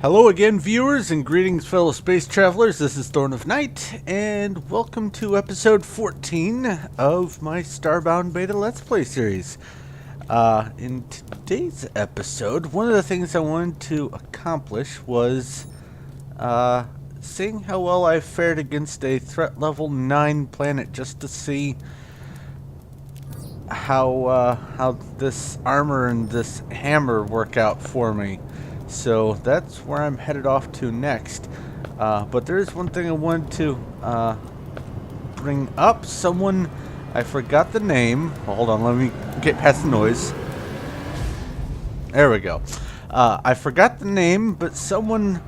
Hello again, viewers, and greetings, fellow space travelers. This is Thorn of Night, and welcome to episode 14 of my Starbound Beta Let's Play series. In today's episode, one of the things I wanted to accomplish was seeing how well I fared against a threat level 9 planet, just to see how this armor and this hammer work out for me. So that's where I'm headed off to next. But there is one thing I wanted to bring up. Someone, I forgot the name. Well, hold on, let me get past the noise. There we go. I forgot the name, but someone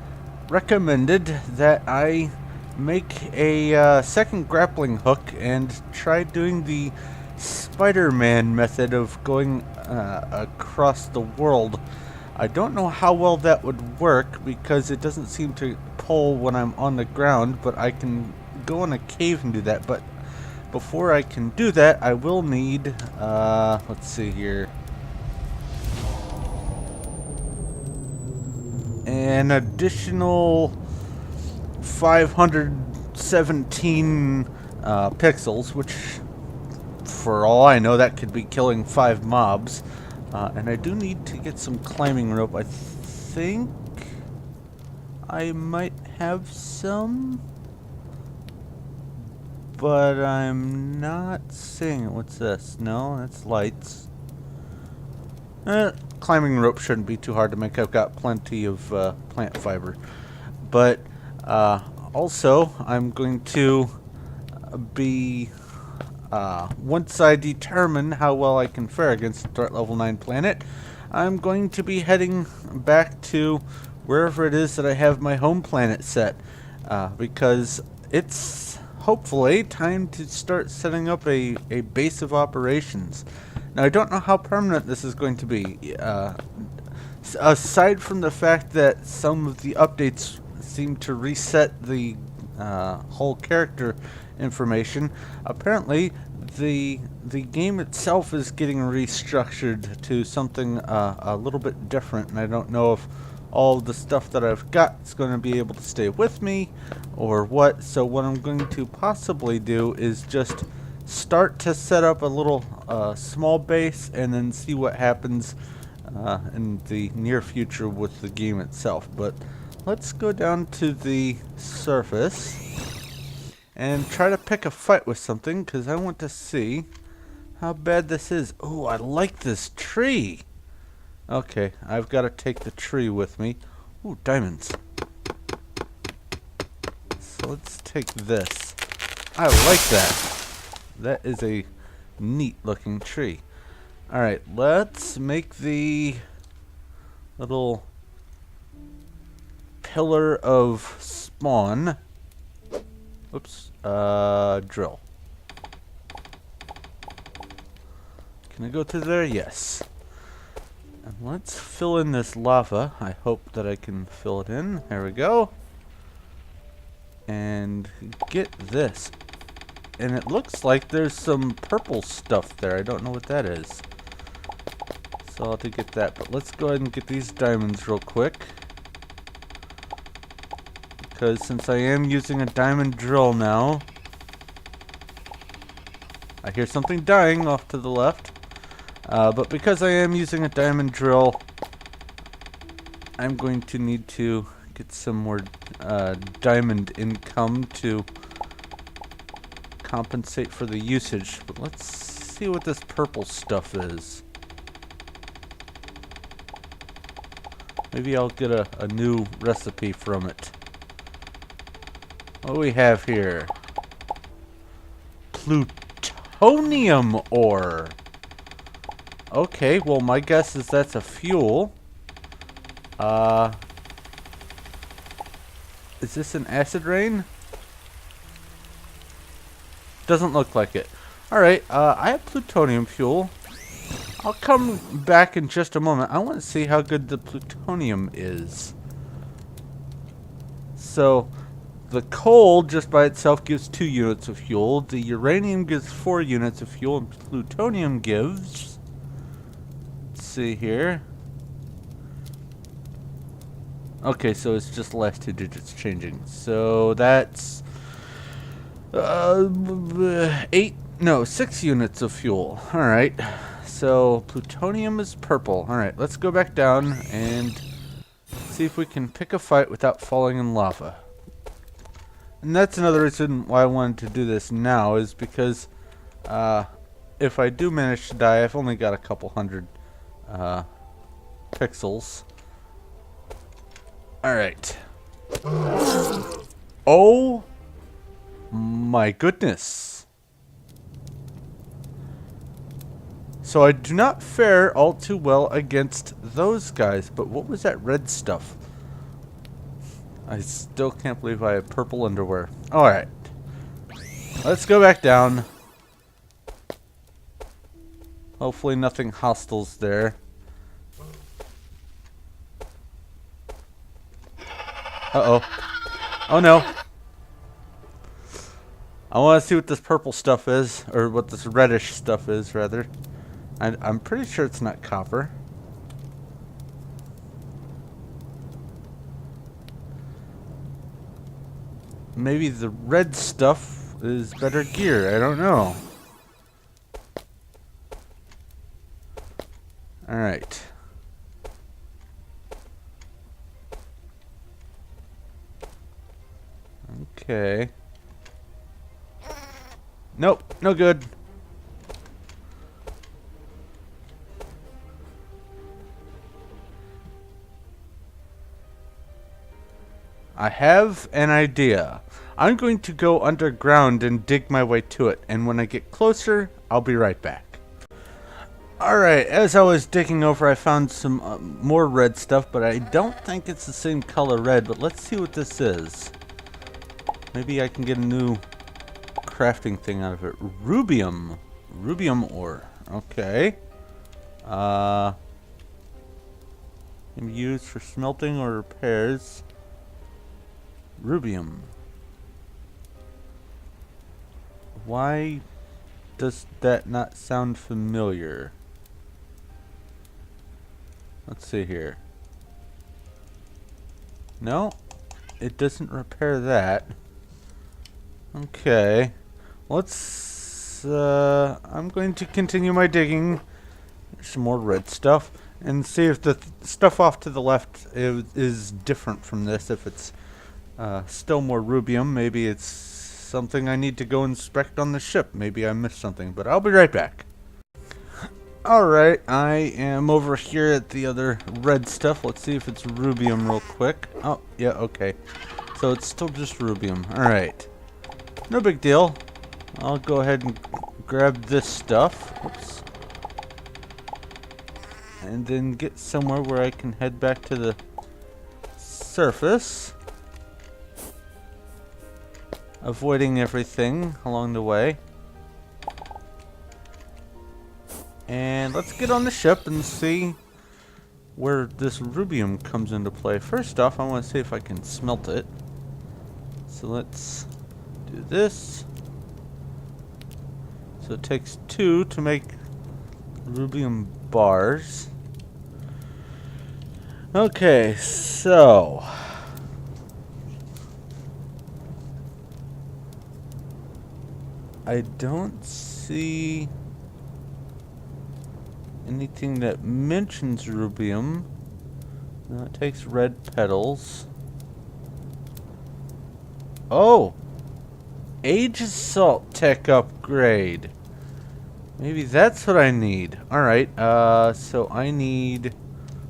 recommended that I make a second grappling hook and try doing the Spider-Man method of going across the world. I don't know how well that would work because it doesn't seem to pull when I'm on the ground, but I can go in a cave and do that. But before I can do that, I will need, let's see here, an additional 517 pixels, which for all I know that could be killing 5 mobs. And I do need to get some climbing rope. I think I might have some, but I'm not seeing it. What's this? No, that's lights. Climbing rope shouldn't be too hard to make. I've got plenty of plant fiber. But also, I'm going to be... once I determine how well I can fare against threat level 9 planet, I'm going to be heading back to wherever it is that I have my home planet set, because it's hopefully time to start setting up a base of operations. Now, I don't know how permanent this is going to be, aside from the fact that some of the updates seem to reset the whole character information. Apparently the game itself is getting restructured to something a little bit different, and I don't know if all the stuff that I've got is going to be able to stay with me or what. So what I'm going to possibly do is just start to set up a little small base and then see what happens in the near future with the game itself. But let's go down to the surface and try to pick a fight with something, because I want to see how bad this is. Oh, I like this tree. Okay, I've got to take the tree with me. Ooh, diamonds. So let's take this. I like that. That is a neat looking tree. Alright, let's make the little pillar of spawn. Oops, drill. Can I go through there? Yes. And let's fill in this lava. I hope that I can fill it in. There we go. And get this. And it looks like there's some purple stuff there. I don't know what that is. So I'll have to get that. But let's go ahead and get these diamonds real quick, because since I am using a diamond drill now, I hear something dying off to the left. But because I am using a diamond drill, I'm going to need to get some more diamond income to compensate for the usage. But let's see what this purple stuff is. Maybe I'll get a new recipe from it. What do we have here? Plutonium ore. Okay, well my guess is that's a fuel. Is this an acid rain? Doesn't look like it. Alright, I have plutonium fuel. I'll come back in just a moment. I want to see how good the plutonium is. So, the coal just by itself gives 2 units of fuel. The uranium gives 4 units of fuel, and plutonium gives... Let's see here. Okay, so it's just the last two digits changing. So that's 6 units of fuel. All right. So plutonium is purple. All right, let's go back down and see if we can pick a fight without falling in lava. And that's another reason why I wanted to do this now, is because if I do manage to die, I've only got a couple hundred pixels. Alright. Oh my goodness. So I do not fare all too well against those guys, but what was that red stuff? I still can't believe I have purple underwear. Alright. Let's go back down. Hopefully nothing hostile's there. Uh-oh. Oh no. I want to see what this purple stuff is, or what this reddish stuff is, rather. I'm pretty sure it's not copper. Maybe the red stuff is better gear. I don't know. Alright. Okay. Nope, no good. I have an idea. I'm going to go underground and dig my way to it, and when I get closer, I'll be right back. Alright, as I was digging over, I found some more red stuff, but I don't think it's the same color red, but let's see what this is. Maybe I can get a new crafting thing out of it. Rubium. Rubium ore. Okay. Can be used for smelting or repairs. Rubium. Why does that not sound familiar? Let's see here. No, it doesn't repair that. Okay. Let's, I'm going to continue my digging. There's some more red stuff. And see if the stuff off to the left is different from this. If it's still more rubium, maybe it's something I need to go inspect on the ship. Maybe I missed something, but I'll be right back. Alright, I am over here at the other red stuff. Let's see if it's rubium real quick. Oh, yeah, okay. So it's still just rubium. Alright. No big deal. I'll go ahead and grab this stuff. Oops. And then get somewhere where I can head back to the surface. Avoiding everything along the way. And let's get on the ship and see where this rubium comes into play. First off, I want to see if I can smelt it. So let's do this. So it takes 2 to make rubium bars. Okay, so I don't see anything that mentions rubium. No, it takes red petals. Oh! Age Assault tech upgrade. Maybe that's what I need. Alright, so I need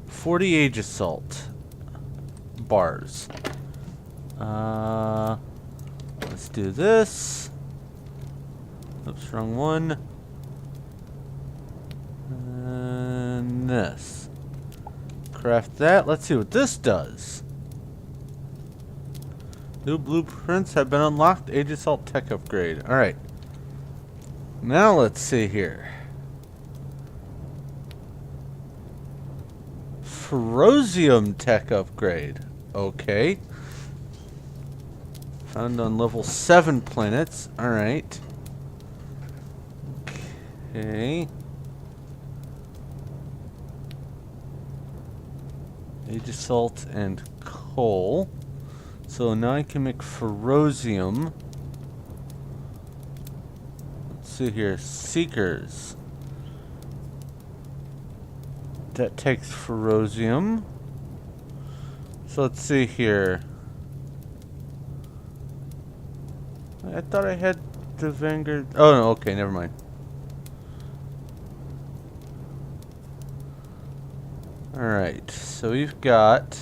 40 Age Assault bars. Let's do this. Oops, wrong one. And this. Craft that. Let's see what this does. New blueprints have been unlocked. Age Assault tech upgrade. Alright. Now let's see here. Ferozium tech upgrade. Okay. Found on level 7 planets. Alright. Okay. Age Assault and coal. So now I can make Ferozium. Let's see here. Seekers. That takes Ferozium. So let's see here. I thought I had the Vanguard. Oh no, okay, never mind. Alright, so we've got.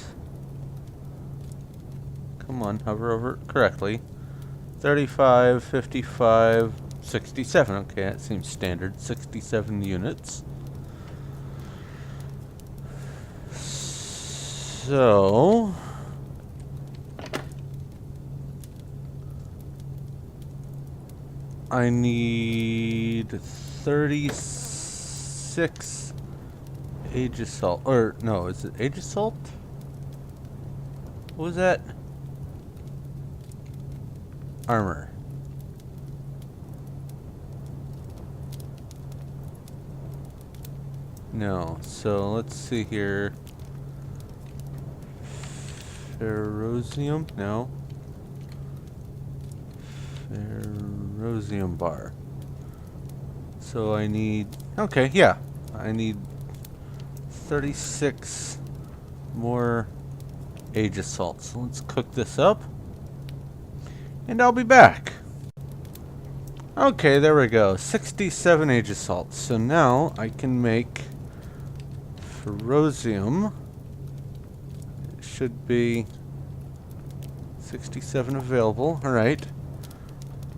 Come on, hover over it correctly. 35, 55, 67. Okay, that seems standard. 67 units. So. I need 36 Aegis-Salt. Or, no, is it Aegis-Salt? What was that? Armor. No, so let's see here. Ferozium? No. Ferozium bar. So I need... Okay, yeah. I need 36 more Aegis-Salt. So let's cook this up. And I'll be back. Okay, there we go. 67 Aegis-Salt. So now I can make Ferozium. It should be 67 available. Alright.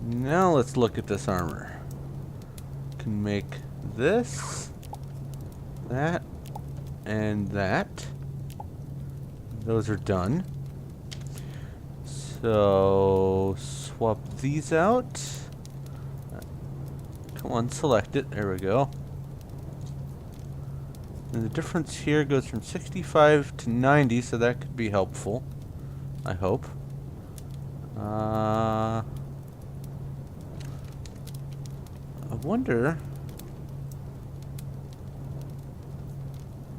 Now let's look at this armor. Can make this, that, and that. Those are done. So swap these out. Come on, select it. There we go. And the difference here goes from 65 to 90, so that could be helpful. I hope. I wonder...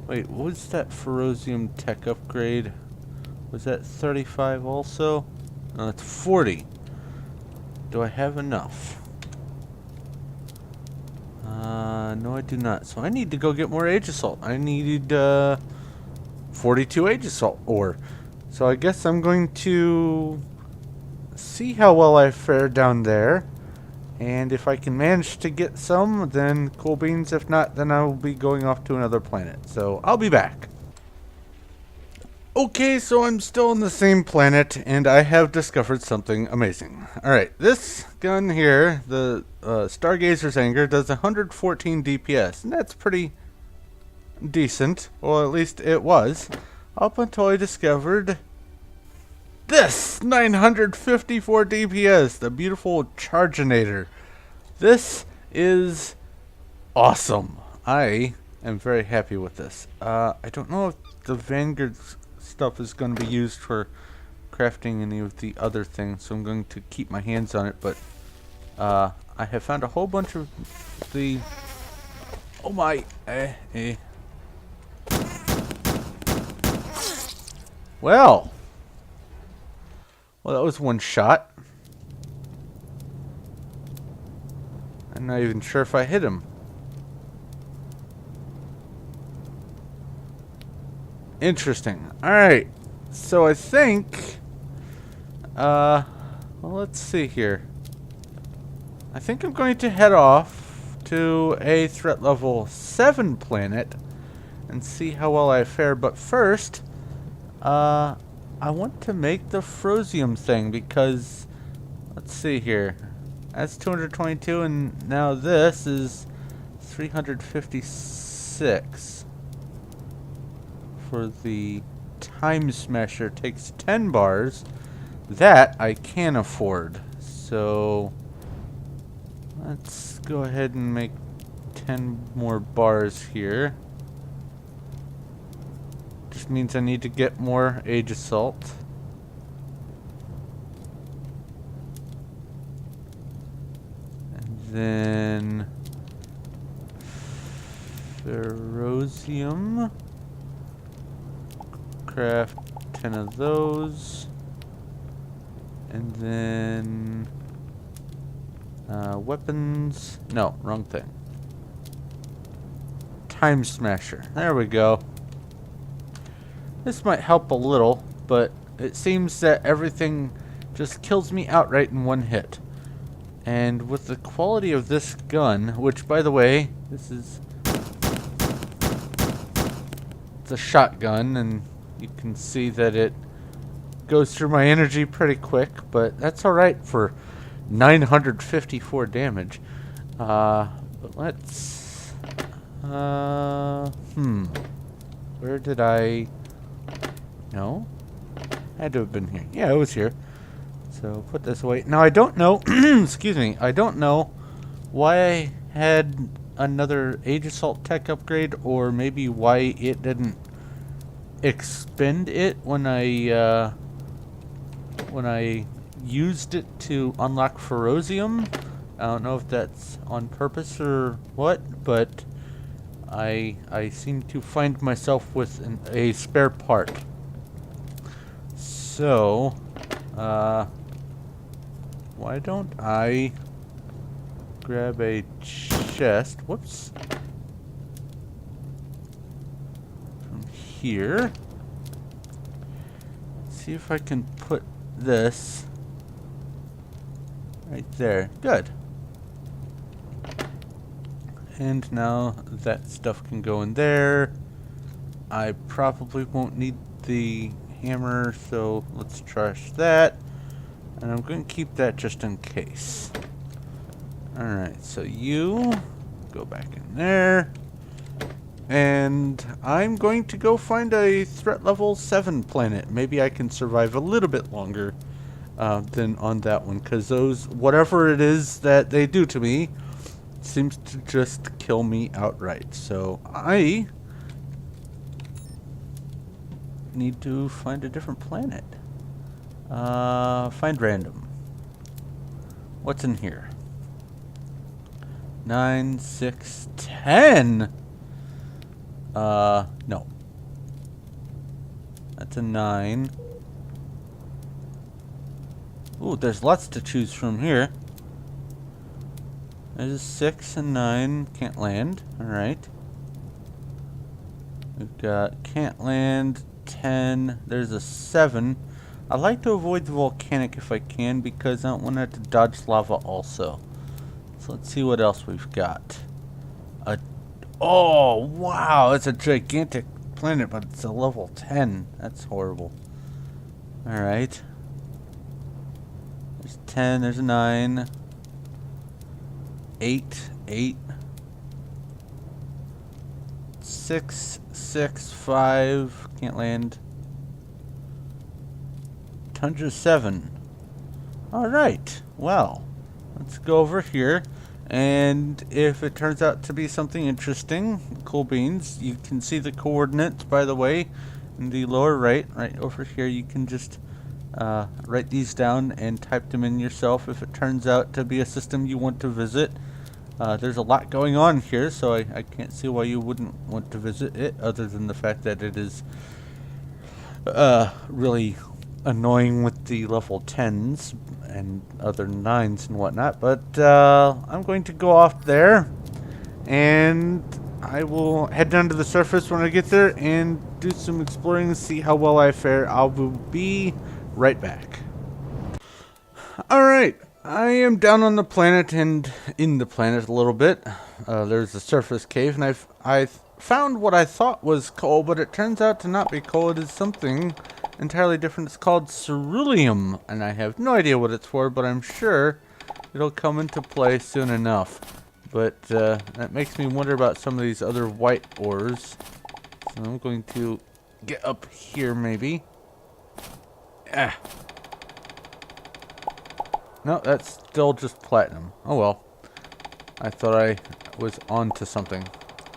Wait, what was that Ferozium tech upgrade? Was that 35 also? No, it's 40. Do I have enough? No I do not. So I need to go get more Aegis-Salt. I needed 42 Aegis-Salt ore. So I guess I'm going to see how well I fare down there. And if I can manage to get some, then cool beans. If not, then I will be going off to another planet. So I'll be back. Okay, so I'm still on the same planet, and I have discovered something amazing. Alright, this gun here, the Stargazer's Anger, does 114 DPS, and that's pretty decent. Well, at least it was. Up until I discovered this 954 DPS, the beautiful Charginator. This is awesome. I am very happy with this. I don't know if the Vanguard stuff is going to be used for crafting any of the other things, so I'm going to keep my hands on it, but I have found a whole bunch of the... Oh my... Well, that was one shot. I'm not even sure if I hit him. Interesting. Alright. So I think... well, let's see here. I think I'm going to head off to a threat level 7 planet and see how well I fare. But first, I want to make the Ferozium thing because... Let's see here. That's 222 and now this is 356. For the Time Smasher takes 10 bars. That I can afford. So let's go ahead and make 10 more bars here. Just means I need to get more Aegis-Salt. And then Ferozium. Craft 10 of those. And then weapons. No, wrong thing. Time Smasher. There we go. This might help a little, but it seems that everything just kills me outright in one hit. And with the quality of this gun, which by the way, it's a shotgun, and you can see that it goes through my energy pretty quick, but that's alright for 954 damage. But let's... Where did I... No? Had to have been here. Yeah, it was here. So put this away. Now I don't know... excuse me. I don't know why I had another Age Assault tech upgrade, or maybe why it didn't expend it when I used it to unlock Ferozium. I don't know if that's on purpose or what, but I seem to find myself with a spare part. So, why don't I grab a chest? Whoops. From here. See if I can put this right there. Good. And now that stuff can go in there. I probably won't need the hammer, so let's trash that. And I'm going to keep that just in case. Alright, so you go back in there. And I'm going to go find a threat level 7 planet. Maybe I can survive a little bit longer than on that one, because those, whatever it is that they do to me, seems to just kill me outright. So I need to find a different planet. Find random. What's in here? 9, 6, 10. No. That's a 9. Ooh, there's lots to choose from here. There's a 6 and 9. Can't land. Alright. We've got can't land, 10. There's a 7. I like to avoid the volcanic if I can, because I don't want to have to dodge lava also. So let's see what else we've got. Oh, wow. It's a gigantic planet, but it's a level 10. That's horrible. Alright. There's 10. There's a 9. 8. 8. 6. 6. 5. Can't land. Tundra 7. Alright. Well, let's go over here. And if it turns out to be something interesting, cool beans. You can see the coordinates, by the way, in the lower right over here. You can just write these down and type them in yourself if it turns out to be a system you want to visit. There's a lot going on here, so I can't see why you wouldn't want to visit it, other than the fact that it is really annoying with the level 10s and other 9s and whatnot. But I'm going to go off there, and I will head down to the surface when I get there and do some exploring and see how well I fare. I will be right back. Alright, I am down on the planet and in the planet a little bit. There's a surface cave, and I've found what I thought was coal, but it turns out to not be coal. It is something entirely different. It's called Ceruleum, and I have no idea what it's for, but I'm sure it'll come into play soon enough. But that makes me wonder about some of these other white ores. So I'm going to get up here, maybe. Ah. No, that's still just platinum. Oh well. I thought I was on to something.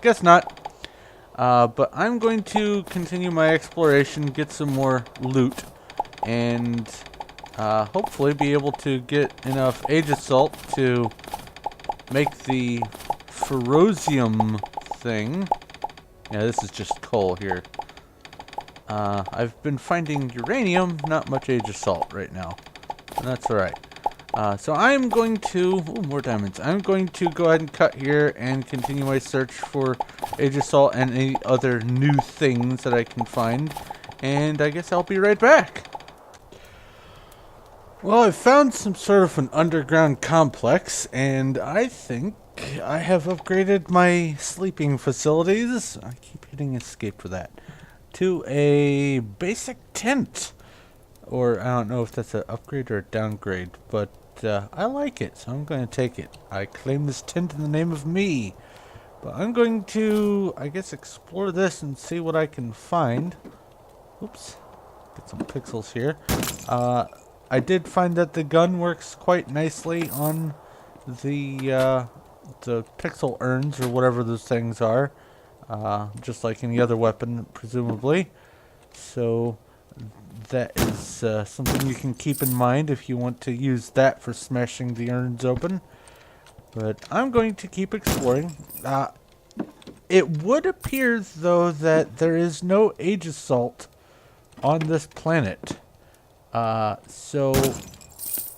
Guess not. But I'm going to continue my exploration, get some more loot, and hopefully be able to get enough Age Assault to make the Ferozium thing. Yeah, this is just coal here. I've been finding uranium, not much age assault right now. And that's alright. So I'm going to... Ooh, more diamonds. I'm going to go ahead and cut here and continue my search for age assault and any other new things that I can find. And I guess I'll be right back. Well, I've found some sort of an underground complex, and I think I have upgraded my sleeping facilities. I keep hitting escape for that. To a basic tent. Or I don't know if that's an upgrade or a downgrade, but I like it, so I'm going to take it. I claim this tent in the name of me. But I'm going to, I guess, explore this and see what I can find. Oops. Get some pixels here. I did find that the gun works quite nicely on the pixel urns or whatever those things are. Just like any other weapon, presumably. So that is something you can keep in mind if you want to use that for smashing the urns open. But I'm going to keep exploring. It would appear, though, that there is no age assault on this planet. So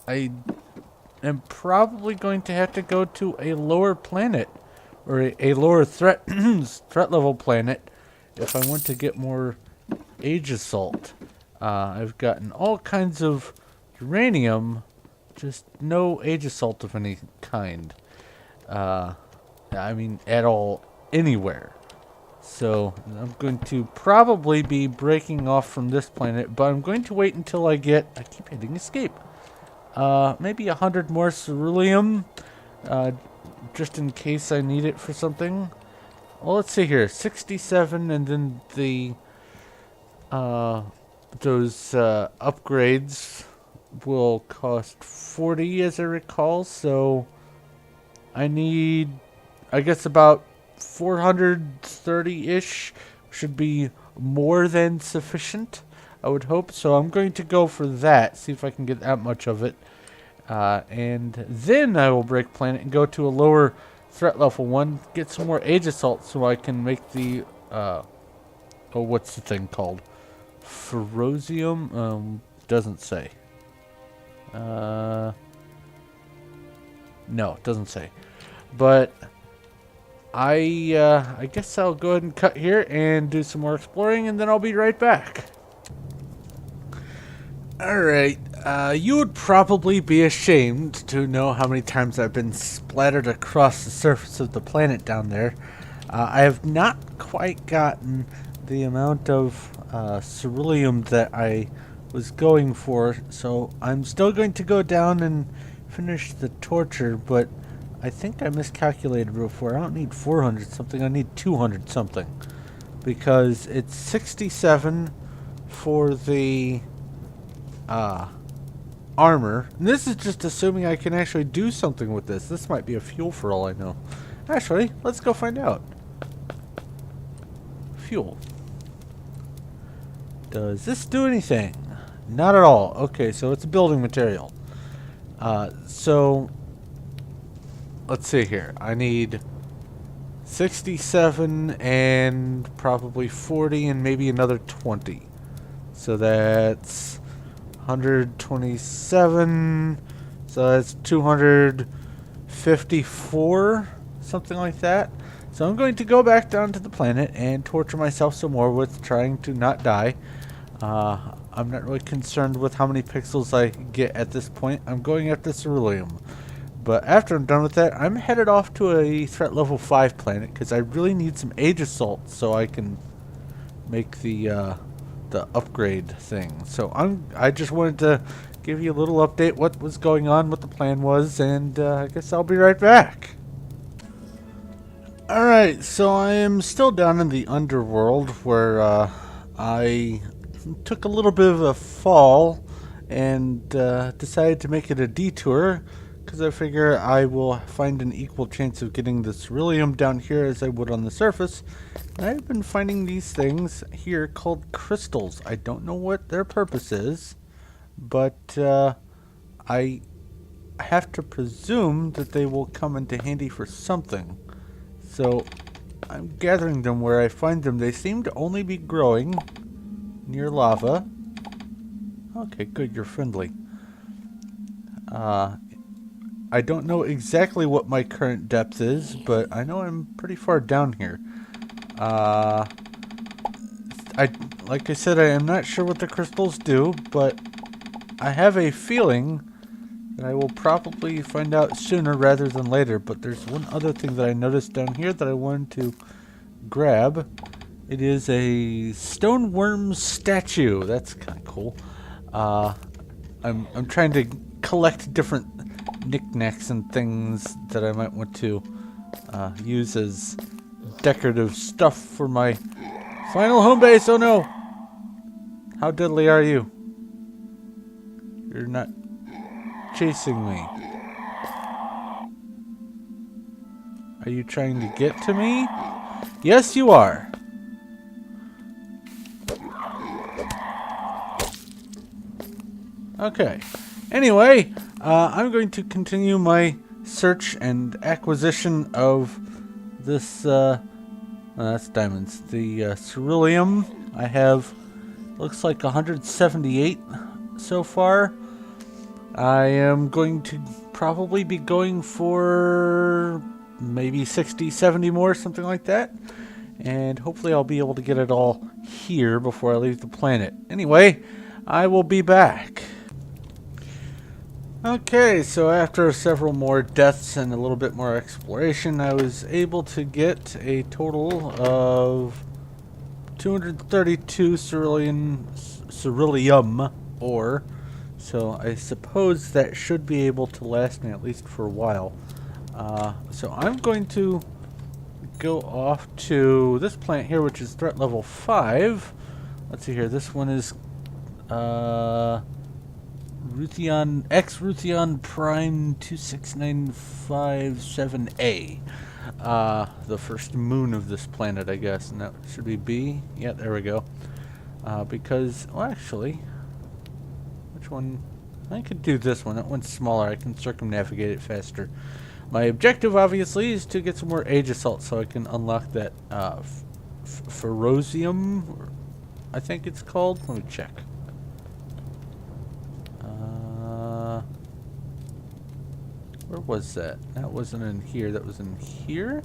I am probably going to have to go to a lower planet, or a lower threat threat level planet, if I want to get more age assault. I've gotten all kinds of uranium, just no age assault of any kind. I mean, at all, anywhere. So I'm going to probably be breaking off from this planet, but I'm going to wait until I keep hitting escape. Maybe 100 more ceruleum, just in case I need it for something. Well, let's see here, 67, and then the, those, upgrades will cost 40, as I recall, so I need, I guess, about 430-ish should be more than sufficient, I would hope. So I'm going to go for that, see if I can get that much of it. And then I will break planet and go to a lower threat level one, get some more age assault so I can make the, oh, what's the thing called? Ferozium? Doesn't say. No, it doesn't say. But I guess I'll go ahead and cut here and do some more exploring, and then I'll be right back. Alright, you would probably be ashamed to know how many times I've been splattered across the surface of the planet down there. I have not quite gotten the amount of ceruleum that I was going for, so I'm still going to go down and finish the torture, but I think I miscalculated before. I don't need 400 something, I need 200 something. Because it's 67 for the armor. And this is just assuming I can actually do something with this. This might be a fuel for all I know. Actually, let's go find out. Fuel. Does this do anything? Not at all. Okay, so it's a building material. So let's see here. I need 67 and probably 40 and maybe another 20. So that's 127. So that's 254, something like that. So I'm going to go back down to the planet and torture myself some more with trying to not die. I'm not really concerned with how many pixels I get at this point. I'm going after ceruleum. But after I'm done with that, I'm headed off to a threat level 5 planet because I really need some age assault so I can make the upgrade thing. So I just wanted to give you a little update what was going on, what the plan was, and I guess I'll be right back. Alright, so I am still down in the Underworld where I took a little bit of a fall and decided to make it a detour because I figure I will find an equal chance of getting the ceruleum down here as I would on the surface. And I've been finding these things here called crystals. I don't know what their purpose is, but I have to presume that they will come into handy for something. So I'm gathering them where I find them. They seem to only be growing near lava. Okay, good, you're friendly. I don't know exactly what my current depth is, but I know I'm pretty far down here. Like I said, I am not sure what the crystals do, but I have a feeling that I will probably find out sooner rather than later. But there's one other thing that I noticed down here that I wanted to grab. It is a stone worm statue. That's kind of cool. I'm trying to collect different knickknacks and things that I might want to use as decorative stuff for my final home base. Oh no! How deadly are you? You're not chasing me. Are you trying to get to me? Yes, you are. Okay. Anyway, I'm going to continue my search and acquisition of this, that's diamonds. The Ferozium. I have, looks like 178 so far. I am going to probably be going for maybe 60, 70 more, something like that. And hopefully I'll be able to get it all here before I leave the planet. Anyway, I will be back. Okay, so after several more deaths and a little bit more exploration, I was able to get a total of 232 Ceruleum ore. So I suppose that should be able to last me at least for a while. So I'm going to go off to this planet here, which is threat level 5. Let's see here. This one is Ruthenion Ruthenion Prime 26957A. The first moon of this planet, I guess. And that should be B. Yeah, there we go. Because, well, actually, which one? I could do this one. That one's smaller. I can circumnavigate it faster. My objective, obviously, is to get some more Age Assault so I can unlock that Ferozium, I think it's called. Let me check. Where was that? That wasn't in here. That was in here?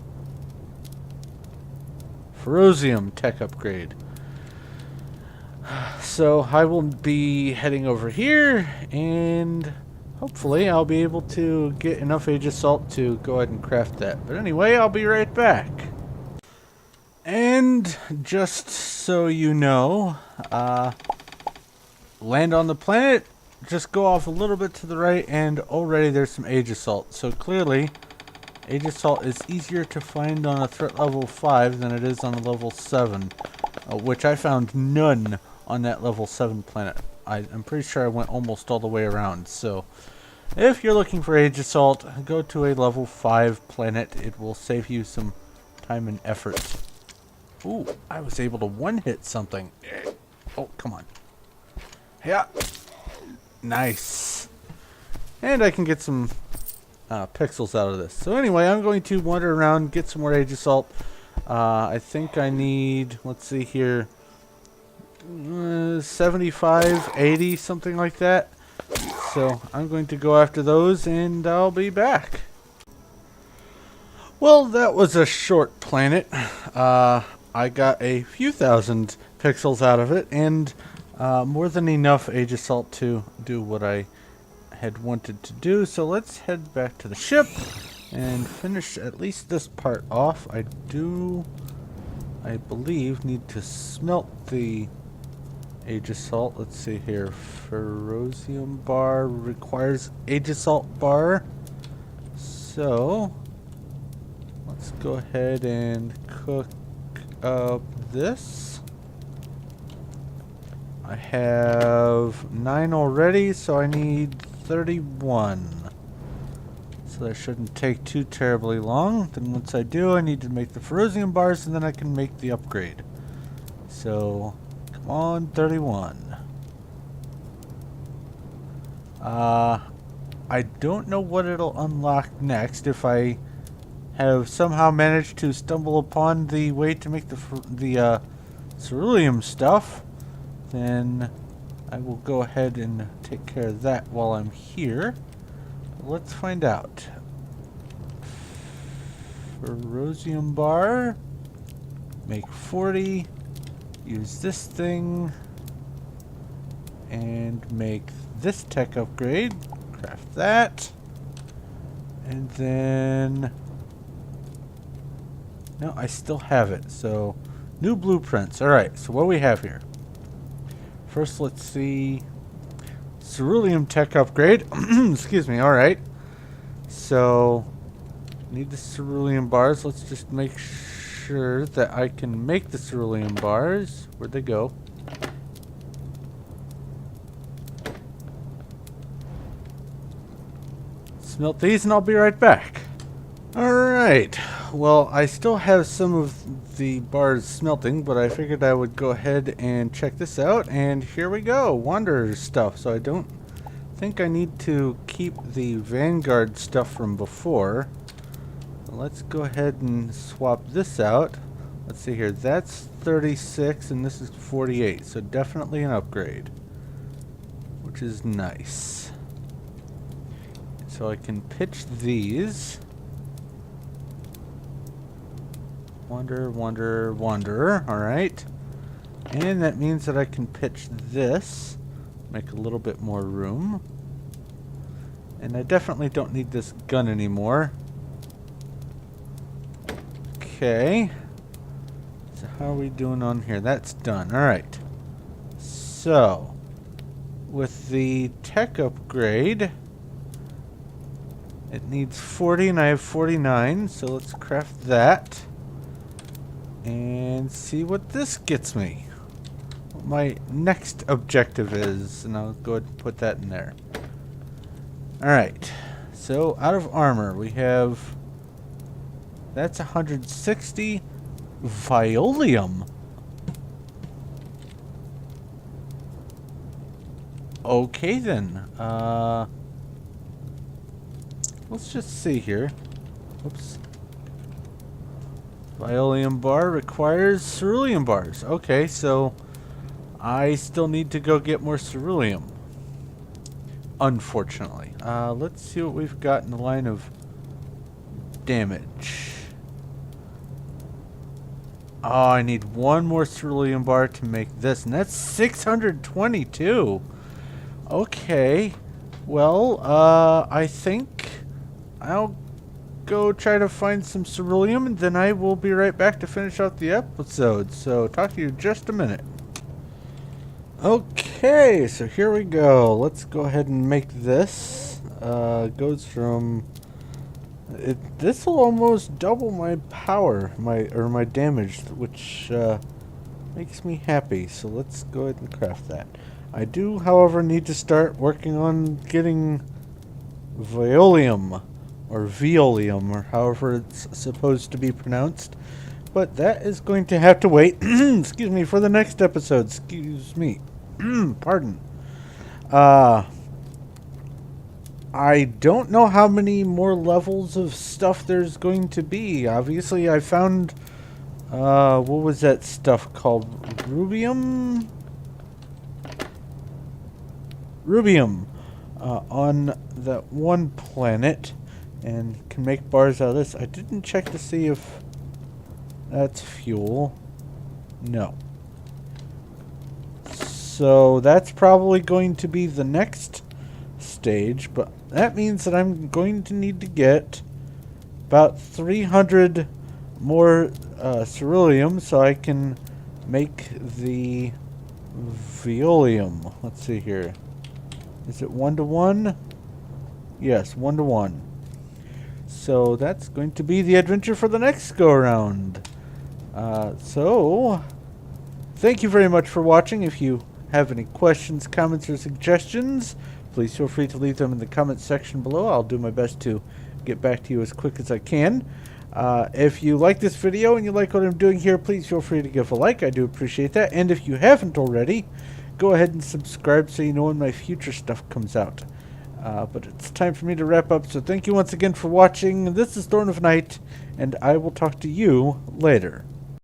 Ferozium tech upgrade. So I will be heading over here, and hopefully I'll be able to get enough Age Assault to go ahead and craft that. But anyway, I'll be right back. And just so you know, land on the planet, just go off a little bit to the right, and already there's some Age Assault. So clearly, Age Assault is easier to find on a threat level 5 than it is on a level 7, which I found none on that level 7 planet. I'm pretty sure I went almost all the way around. So if you're looking for Age Assault, go to a level 5 planet. It will save you some time and effort. Ooh, I was able to one-hit something. Oh, come on. Yeah. Nice. And I can get some pixels out of this. So anyway, I'm going to wander around, get some more Age Assault. I think I need, let's see here, 75, 80, something like that. So I'm going to go after those, and I'll be back. Well, that was a short planet. I got a few thousand pixels out of it, and more than enough Age Assault to do what I had wanted to do. So let's head back to the ship and finish at least this part off. I believe, need to smelt the Age Assault. Let's see here. Ferozium bar requires Age Assault bar. So let's go ahead and cook up this. I have 9 already, so I need 31. So that shouldn't take too terribly long. Then once I do, I need to make the Ferozium bars, and then I can make the upgrade. So, come on, 31. I don't know what it'll unlock next. If I have somehow managed to stumble upon the way to make the ceruleum stuff, then I will go ahead and take care of that while I'm here. Let's find out. Ferozium bar. Make 40. Use this thing. And make this tech upgrade. Craft that. And then... no, I still have it. So, new blueprints. Alright, so what do we have here? First, let's see. Ceruleum tech upgrade. Excuse me, alright. So, need the ceruleum bars. Let's just make sure that I can make the ceruleum bars. Where'd they go? Smelt these and I'll be right back. Alright, well, I still have some of the bars smelting, but I figured I would go ahead and check this out, and here we go, Wanderer stuff. So I don't think I need to keep the Vanguard stuff from before. Let's go ahead and swap this out. Let's see here, that's 36 and this is 48, so definitely an upgrade, which is nice. So I can pitch these. Wanderer. Alright. And that means that I can pitch this. Make a little bit more room. And I definitely don't need this gun anymore. Okay. So how are we doing on here? That's done. Alright. So, with the tech upgrade... it needs 40 and I have 49, so let's craft that. And see what this gets me. What my next objective is, and I'll go ahead and put that in there. Alright, so out of armor we have... that's 160. Violium. Okay then, let's just see here. Oops. Violium bar requires ceruleum bars. Okay, so I still need to go get more ceruleum. Unfortunately. Let's see what we've got in the line of damage. Oh, I need one more ceruleum bar to make this, and that's 622. Okay. Well, I think I'll go try to find some ceruleum, and then I will be right back to finish out the episode. So, talk to you in just a minute. Okay, so here we go. Let's go ahead and make this. Goes from... this will almost double my power, my damage, which makes me happy. So let's go ahead and craft that. I do, however, need to start working on getting Violium. Or Violium, or however it's supposed to be pronounced. But that is going to have to wait, excuse me, for the next episode. Excuse me. Pardon. I don't know how many more levels of stuff there's going to be. Obviously, I found, what was that stuff called? Rubium? Rubium. On that one planet. And can make bars out of this. I didn't check to see if that's fuel. No. So that's probably going to be the next stage, but that means that I'm going to need to get about 300 more ceruleum so I can make the Violium. Let's see here. Is it 1-to-1? Yes, 1-to-1. So that's going to be the adventure for the next go-around. So, thank you very much for watching. If you have any questions, comments, or suggestions, please feel free to leave them in the comments section below. I'll do my best to get back to you as quick as I can. If you like this video and you like what I'm doing here, please feel free to give a like. I do appreciate that. And if you haven't already, go ahead and subscribe so you know when my future stuff comes out. But it's time for me to wrap up, so thank you once again for watching. This is Thorn of Night, and I will talk to you later.